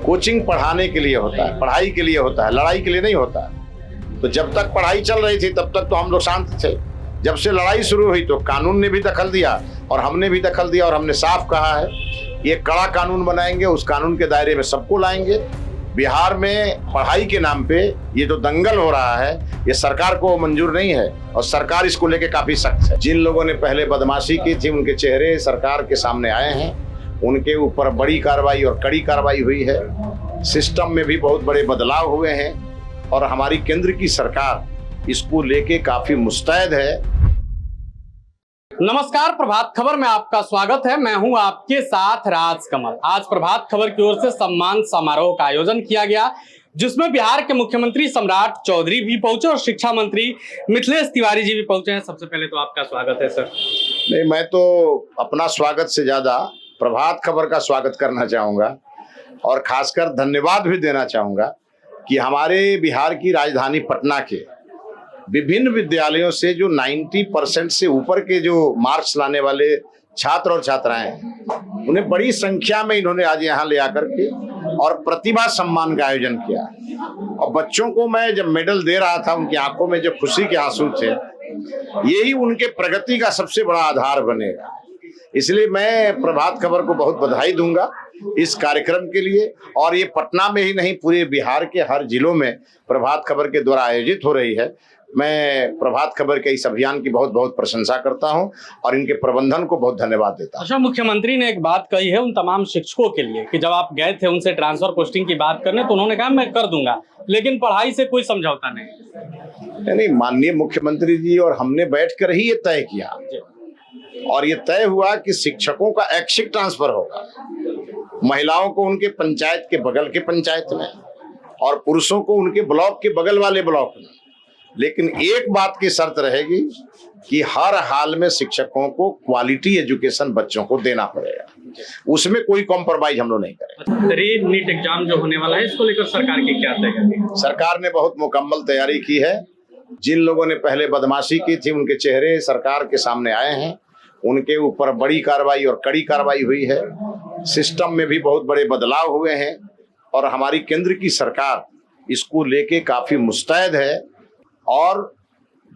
Coaching पढ़ाने के लिए होता है, पढ़ाई के लिए होता है, लड़ाई के लिए नहीं होता है। तो जब तक पढ़ाई चल रही थी तब तक तो हम लोग शांत थे। जब से लड़ाई शुरू हुई तो कानून ने भी दखल दिया और हमने भी दखल दिया और हमने साफ कहा है ये कड़ा कानून बनाएंगे, उस कानून के दायरे में सबको लाएंगे। बिहार में पढ़ाई के नाम पे ये जो दंगल हो रहा है ये सरकार को मंजूर नहीं है और सरकार इसको लेके काफी सख्त है। जिन लोगों ने पहले बदमाशी की थी उनके चेहरे सरकार के सामने आए हैं, उनके ऊपर बड़ी कार्रवाई और कड़ी कार्रवाई हुई है। सिस्टम में भी बहुत बड़े बदलाव हुए हैं और हमारी केंद्र की सरकार इसको लेके काफी मुस्तैद है। नमस्कार, प्रभात खबर में आपका स्वागत है। मैं हूं आपके साथ राज कमल। आज प्रभात खबर की ओर से सम्मान समारोह का आयोजन किया गया, जिसमें बिहार के मुख्यमंत्री सम्राट चौधरी भी पहुंचे और शिक्षा मंत्री मिथिलेश तिवारी जी भी पहुंचे हैं। सबसे पहले तो आपका स्वागत है सर। नहीं, मैं तो अपना स्वागत से ज्यादा प्रभात खबर का स्वागत करना चाहूंगा और खासकर धन्यवाद भी देना चाहूंगा कि हमारे बिहार की राजधानी पटना के विभिन्न विद्यालयों से जो 90% से ऊपर के जो मार्क्स लाने वाले छात्र और छात्राएं हैं, उन्हें बड़ी संख्या में इन्होंने आज यहाँ ले आकर के और प्रतिभा सम्मान का आयोजन किया। और बच्चों को मैं जब मेडल दे रहा था, उनकी आंखों में जो खुशी के आंसू थे, यही उनके प्रगति का सबसे बड़ा आधार बनेगा। इसलिए मैं प्रभात खबर को बहुत बधाई दूंगा इस कार्यक्रम के लिए। और ये पटना में ही नहीं, पूरे बिहार के हर जिलों में प्रभात खबर के द्वारा आयोजित हो रही है। मैं प्रभात खबर के इस अभियान की बहुत बहुत प्रशंसा करता हूं और इनके प्रबंधन को बहुत धन्यवाद देता हूं। अच्छा, मुख्यमंत्री ने एक बात कही है उन तमाम शिक्षकों के लिए कि जब आप गए थे उनसे ट्रांसफर पोस्टिंग की बात करने, तो उन्होंने कहा मैं कर दूंगा, लेकिन पढ़ाई से कोई समझौता नहीं। माननीय मुख्यमंत्री जी और हमने बैठकर ही ये तय किया और ये तय हुआ कि शिक्षकों का ऐच्छिक ट्रांसफर होगा। महिलाओं को उनके पंचायत के बगल के पंचायत में और पुरुषों को उनके ब्लॉक के बगल वाले ब्लॉक में। लेकिन एक बात की शर्त रहेगी कि हर हाल में शिक्षकों को क्वालिटी एजुकेशन बच्चों को देना पड़ेगा, उसमें कोई कॉम्प्रोमाइज हम लोग नहीं करेंगे। नीट एग्जाम जो होने वाला है, इसको लेकर सरकार की क्या तैयारी? सरकार ने बहुत मुकम्मल तैयारी की है। जिन लोगों ने पहले बदमाशी की थी उनके चेहरे सरकार के सामने आए हैं, उनके ऊपर बड़ी कार्रवाई और कड़ी कार्रवाई हुई है। सिस्टम में भी बहुत बड़े बदलाव हुए हैं और हमारी केंद्र की सरकार इसको लेके काफी मुस्तैद है और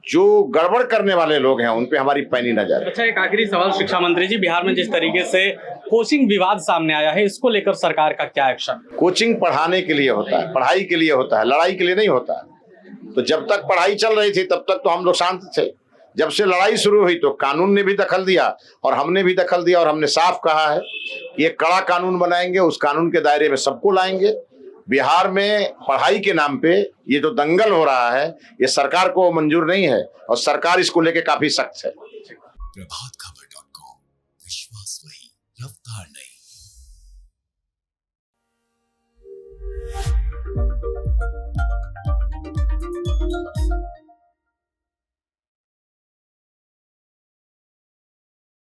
जो गड़बड़ करने वाले लोग हैं उन पे हमारी पैनी नजर है। अच्छा, एक आखिरी सवाल शिक्षा मंत्री जी, बिहार में जिस तरीके से कोचिंग विवाद सामने आया है, इसको लेकर सरकार का क्या एक्शन? कोचिंग पढ़ाने के लिए होता है, पढ़ाई के लिए होता है, लड़ाई के लिए नहीं होता है। तो जब तक पढ़ाई चल रही थी तब तक तो हम लोग शांत थे। जब से लड़ाई शुरू हुई तो कानून ने भी दखल दिया और हमने भी दखल दिया और हमने साफ कहा है ये कड़ा कानून बनाएंगे, उस कानून के दायरे में सबको लाएंगे। बिहार में पढ़ाई के नाम पे ये जो दंगल हो रहा है ये सरकार को मंजूर नहीं है और सरकार इसको लेके काफी सख्त है। प्रभातखबर.com, विश्वास वही, रफ्तार नहीं।